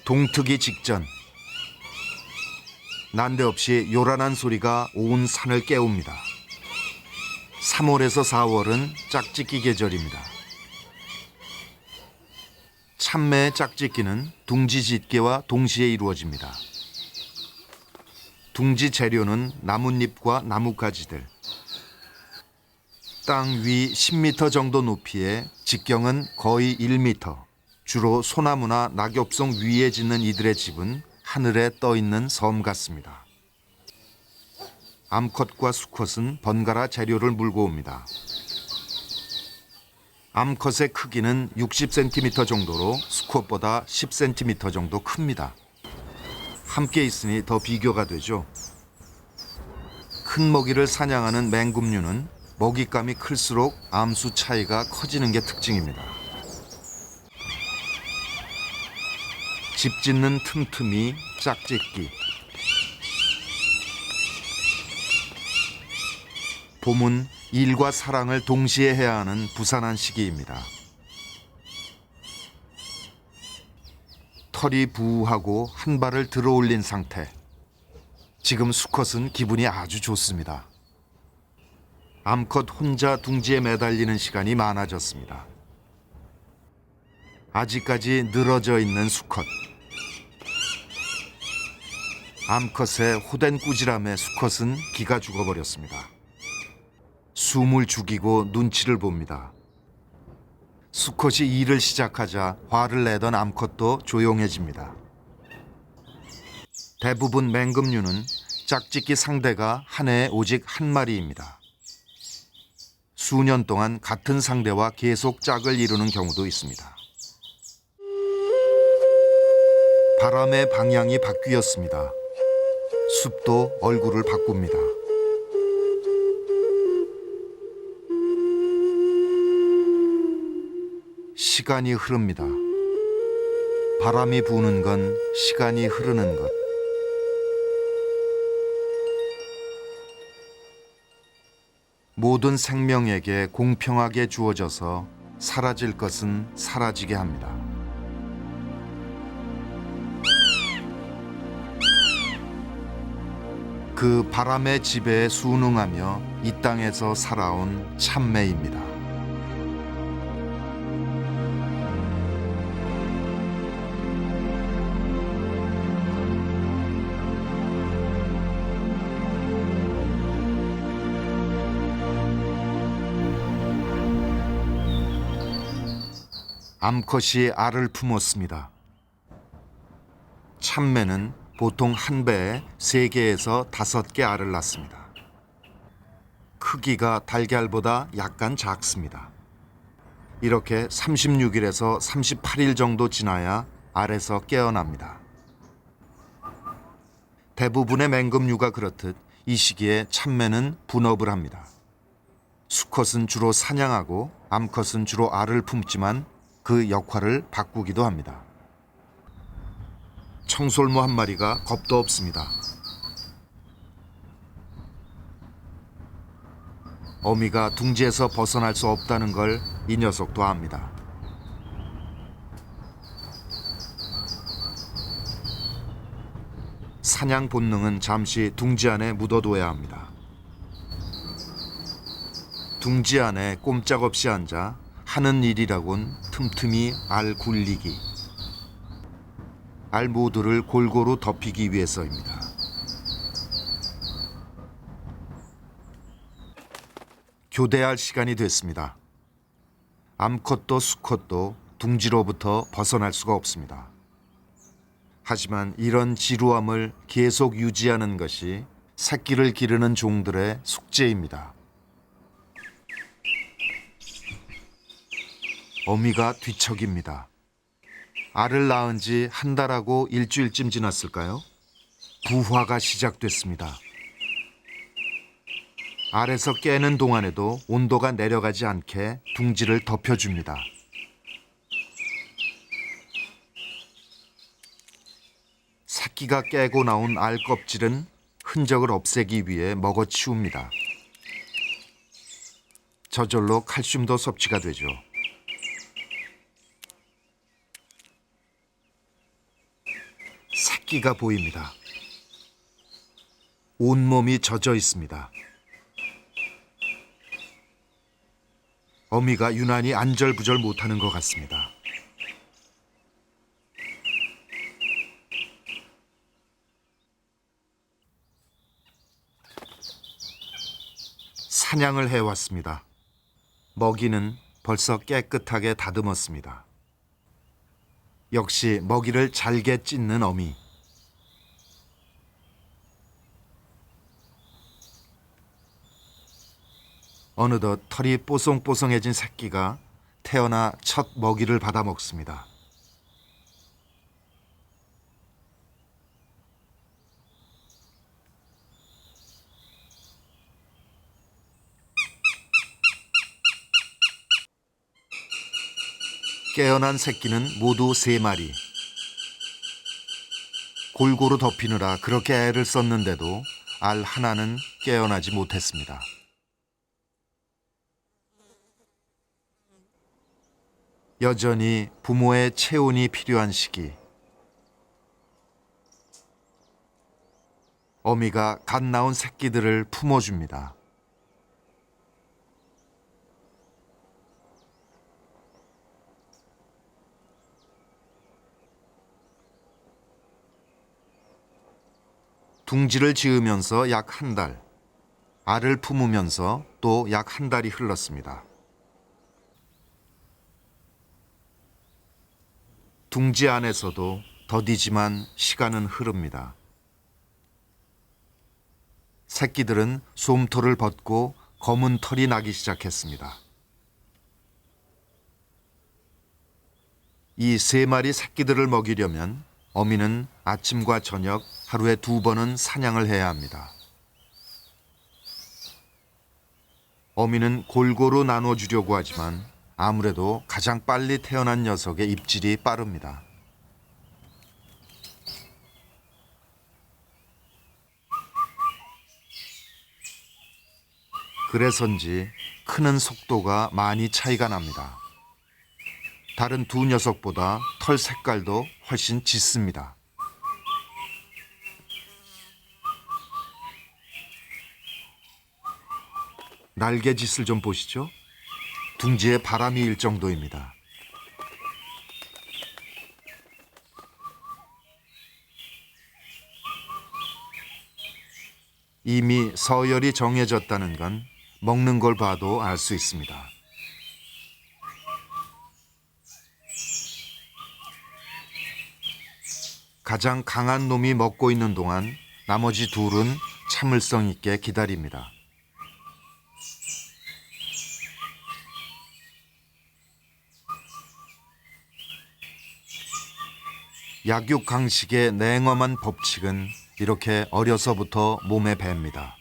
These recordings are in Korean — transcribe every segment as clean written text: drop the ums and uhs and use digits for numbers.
동트기 직전 난데없이 요란한 소리가 온 산을 깨웁니다. 3월에서 4월은 짝짓기 계절입니다. 참매의 짝짓기는 둥지짓기와 동시에 이루어집니다. 둥지 재료는 나뭇잎과 나뭇가지들. 땅 위 10m 정도 높이에 직경은 거의 1m. 주로 소나무나 낙엽송 위에 짓는 이들의 집은 하늘에 떠 있는 섬 같습니다. 암컷과 수컷은 번갈아 재료를 물고 옵니다. 암컷의 크기는 60cm 정도로 수컷보다 10cm 정도 큽니다. 함께 있으니 더 비교가 되죠. 큰 먹이를 사냥하는 맹금류는 먹잇감이 클수록 암수 차이가 커지는 게 특징입니다. 집 짓는 틈틈이 짝짓기. 봄은 일과 사랑을 동시에 해야 하는 부산한 시기입니다. 털이 부우하고 한 발을 들어 올린 상태. 지금 수컷은 기분이 아주 좋습니다. 암컷 혼자 둥지에 매달리는 시간이 많아졌습니다. 아직까지 늘어져 있는 수컷. 암컷의 호된 꾸지람에 수컷은 기가 죽어버렸습니다. 숨을 죽이고 눈치를 봅니다. 수컷이 일을 시작하자 화를 내던 암컷도 조용해집니다. 대부분 맹금류는 짝짓기 상대가 한 해에 오직 한 마리입니다. 수년 동안 같은 상대와 계속 짝을 이루는 경우도 있습니다. 바람의 방향이 바뀌었습니다. 숲도 얼굴을 바꿉니다. 시간이 흐릅니다. 바람이 부는 건 시간이 흐르는 것. 모든 생명에게 공평하게 주어져서 사라질 것은 사라지게 합니다. 그 바람의 지배에 순응하며 이 땅에서 살아온 참매입니다. 암컷이 알을 품었습니다. 참매는 보통 한 배에 3개에서 5개 알을 낳습니다. 크기가 달걀보다 약간 작습니다. 이렇게 36일에서 38일 정도 지나야 알에서 깨어납니다. 대부분의 맹금류가 그렇듯 이 시기에 참매는 분업을 합니다. 수컷은 주로 사냥하고 암컷은 주로 알을 품지만 그 역할을 바꾸기도 합니다. 청솔모 한 마리가 겁도 없습니다. 어미가 둥지에서 벗어날 수 없다는 걸 이 녀석도 압니다. 사냥 본능은 잠시 둥지 안에 묻어둬야 합니다. 둥지 안에 꼼짝없이 앉아 하는 일이라곤 틈틈이 알 굴리기. 알 모두를 골고루 덮이기 위해서입니다. 교대할 시간이 됐습니다. 암컷도 수컷도 둥지로부터 벗어날 수가 없습니다. 하지만 이런 지루함을 계속 유지하는 것이 새끼를 기르는 종들의 숙제입니다. 어미가 뒤척입니다. 알을 낳은 지 한 달하고 일주일쯤 지났을까요? 부화가 시작됐습니다. 알에서 깨는 동안에도 온도가 내려가지 않게 둥지를 덮여줍니다. 새끼가 깨고 나온 알 껍질은 흔적을 없애기 위해 먹어치웁니다. 저절로 칼슘도 섭취가 되죠. 새끼가 보입니다. 온몸이 젖어 있습니다. 어미가 유난히 안절부절 못하는 것 같습니다. 사냥을 해왔습니다. 먹이는 벌써 깨끗하게 다듬었습니다. 역시 먹이를 잘게 찢는 어미. 어느덧 털이 뽀송뽀송해진 새끼가 태어나 첫 먹이를 받아 먹습니다. 깨어난 새끼는 모두 3마리. 골고루 덮이느라 그렇게 애를 썼는데도 알 하나는 깨어나지 못했습니다. 여전히 부모의 체온이 필요한 시기. 어미가 갓 나온 새끼들을 품어줍니다. 둥지를 지으면서 약 1달, 알을 품으면서 또 약 1달이 흘렀습니다. 둥지 안에서도 더디지만 시간은 흐릅니다. 새끼들은 솜털을 벗고 검은 털이 나기 시작했습니다. 이 3마리 새끼들을 먹이려면 어미는 아침과 저녁 하루에 2번은 사냥을 해야 합니다. 어미는 골고루 나눠주려고 하지만 아무래도 가장 빨리 태어난 녀석의 입질이 빠릅니다. 그래서인지 크는 속도가 많이 차이가 납니다. 다른 2 녀석보다 털 색깔도 훨씬 짙습니다. 날개짓을 좀 보시죠. 둥지에 바람이 일 정도입니다. 이미 서열이 정해졌다는 건 먹는 걸 봐도 알 수 있습니다. 가장 강한 놈이 먹고 있는 동안 나머지 2은 참을성 있게 기다립니다. 약육강식의 냉엄한 법칙은 이렇게 어려서부터 몸에 뱄니다.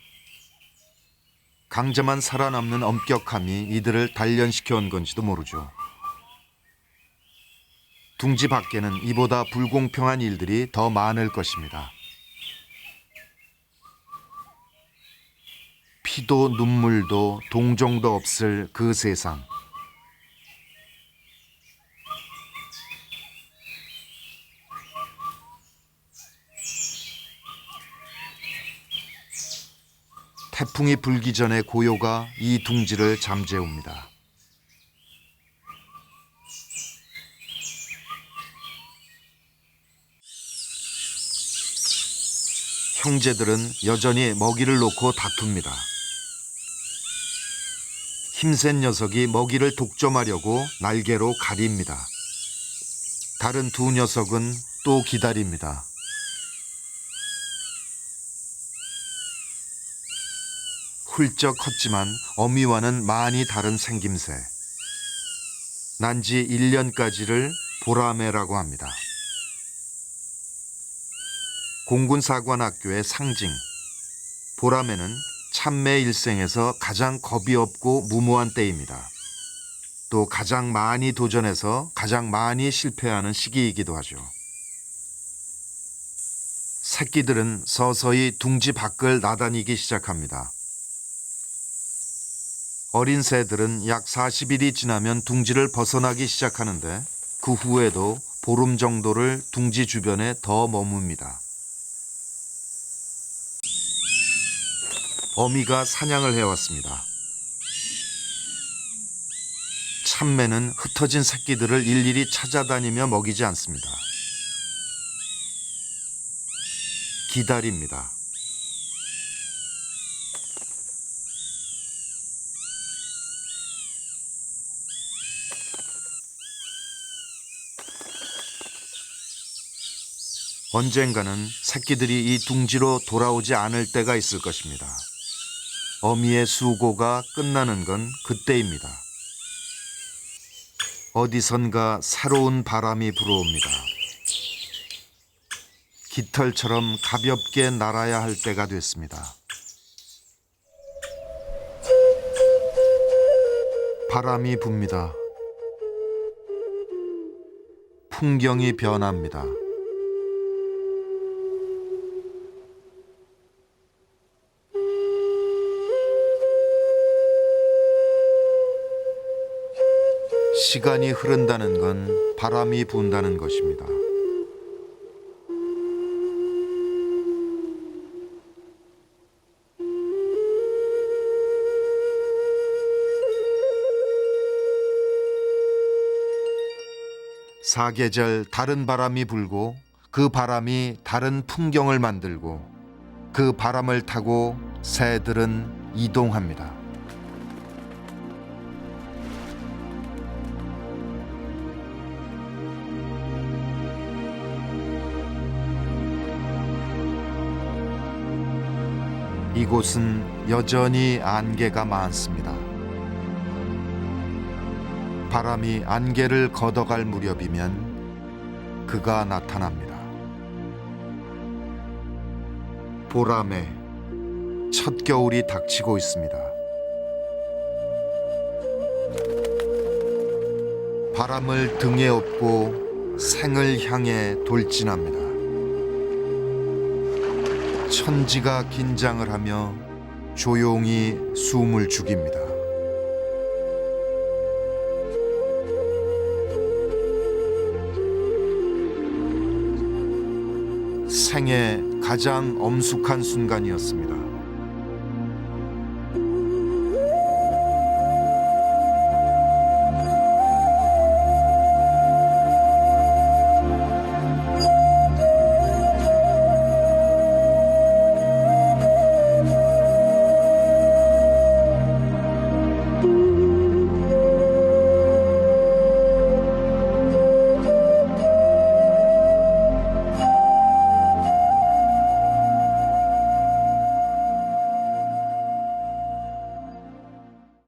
강자만 살아남는 엄격함이 이들을 단련시켜 온 건지도 모르죠. 둥지 밖에는 이보다 불공평한 일들이 더 많을 것입니다. 피도 눈물도 동정도 없을 그 세상. 태풍이 불기 전에 고요가 이 둥지를 잠재웁니다. 형제들은 여전히 먹이를 놓고 다툽니다. 힘센 녀석이 먹이를 독점하려고 날개로 가립니다. 다른 2 녀석은 또 기다립니다. 훌쩍 컸지만 어미와는 많이 다른 생김새. 난지 1년까지를 보라매라고 합니다. 공군사관학교의 상징. 보라매는 참매 일생에서 가장 겁이 없고 무모한 때입니다. 또 가장 많이 도전해서 가장 많이 실패하는 시기이기도 하죠. 새끼들은 서서히 둥지 밖을 나다니기 시작합니다. 어린 새들은 약 40일이 지나면 둥지를 벗어나기 시작하는데 그 후에도 보름 정도를 둥지 주변에 더 머뭅니다. 어미가 사냥을 해왔습니다. 참매는 흩어진 새끼들을 일일이 찾아다니며 먹이지 않습니다. 기다립니다. 언젠가는 새끼들이 이 둥지로 돌아오지 않을 때가 있을 것입니다. 어미의 수고가 끝나는 건 그때입니다. 어디선가 새로운 바람이 불어옵니다. 깃털처럼 가볍게 날아야 할 때가 됐습니다. 바람이 붑니다. 풍경이 변합니다. 시간이 흐른다는 건 바람이 분다는 것입니다. 사계절 다른 바람이 불고 그 바람이 다른 풍경을 만들고 그 바람을 타고 새들은 이동합니다. 이곳은 여전히 안개가 많습니다. 바람이 안개를 걷어갈 무렵이면 그가 나타납니다. 보람에 첫 겨울이 닥치고 있습니다. 바람을 등에 업고 생을 향해 돌진합니다. 천지가 긴장을 하며 조용히 숨을 죽입니다. 생애 가장 엄숙한 순간이었습니다.